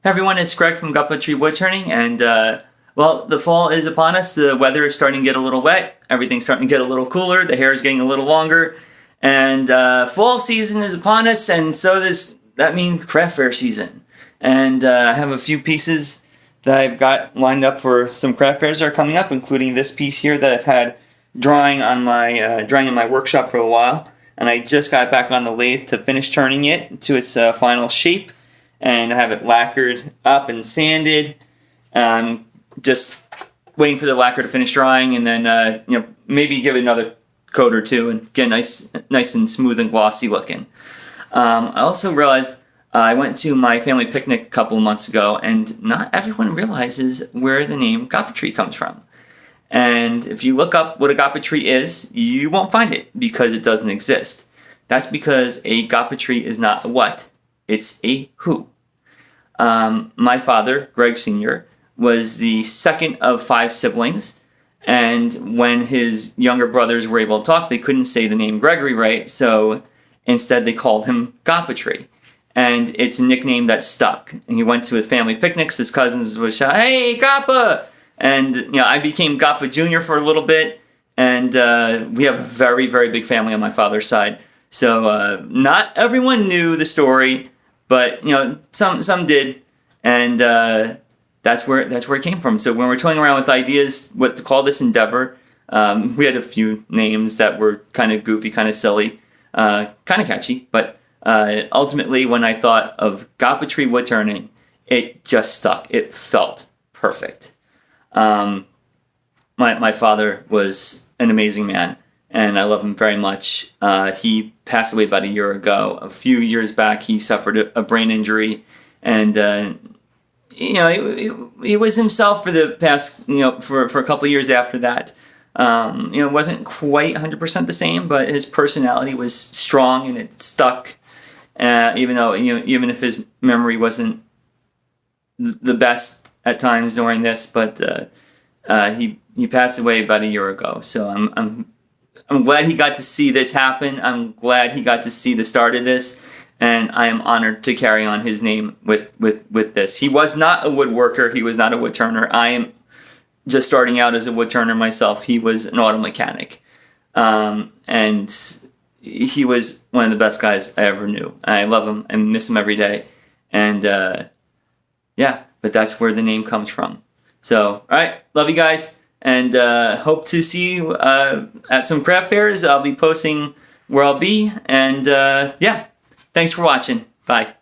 Hey everyone, it's Greg from Goppa Tree Woodturning, and well, the fall is upon us. The weather is starting to get a little wet. Everything's starting to get a little cooler. The hair is getting a little longer, and fall season is upon us, and so that means craft fair season. And I have a few pieces that I've got lined up for some craft fairs that are coming up, including this piece here that I've had drying in my workshop for a while, and I just got back on the lathe to finish turning it to its final shape. And I have it lacquered up and sanded. Just waiting for the lacquer to finish drying, and then maybe give it another coat or two and get nice and smooth and glossy looking. I also realized I went to my family picnic a couple of months ago, and not everyone realizes where the name Goppa Tree comes from. And if you look up what a Goppa Tree is, you won't find it because it doesn't exist. That's because a Goppa Tree is not a what. It's a who. My father, Greg Sr., was the second of 5 siblings, and when his younger brothers were able to talk, they couldn't say the name Gregory right, so instead they called him Goppa Tree. And it's a nickname that stuck. And he went to his family picnics, his cousins would shout, "Hey, Goppa!" And I became Goppa Jr. for a little bit, and we have a very, very big family on my father's side. So not everyone knew the story, but some did, and that's where it came from. So when we're toying around with ideas, what to call this endeavor, we had a few names that were kind of goofy, kind of silly, kind of catchy. But ultimately, when I thought of Goppa Tree Woodturning, it just stuck. It felt perfect. My father was an amazing man, and I love him very much. He passed away about a year ago. A few years back, he suffered a brain injury, and he was himself for the past, for a couple of years after that. It wasn't quite 100% the same, but his personality was strong and it stuck. Even though even if his memory wasn't the best at times during this, but he passed away about a year ago. So I'm glad he got to see this happen. I'm glad he got to see the start of this, and I am honored to carry on his name with this. He was not a woodworker. He was not a woodturner. I am just starting out as a woodturner myself. He was an auto mechanic, and he was one of the best guys I ever knew. I love him and miss him every day, and but that's where the name comes from. So, all right, love you guys. And hope to see you at some craft fairs. I'll be posting where I'll be. And thanks for watching. Bye.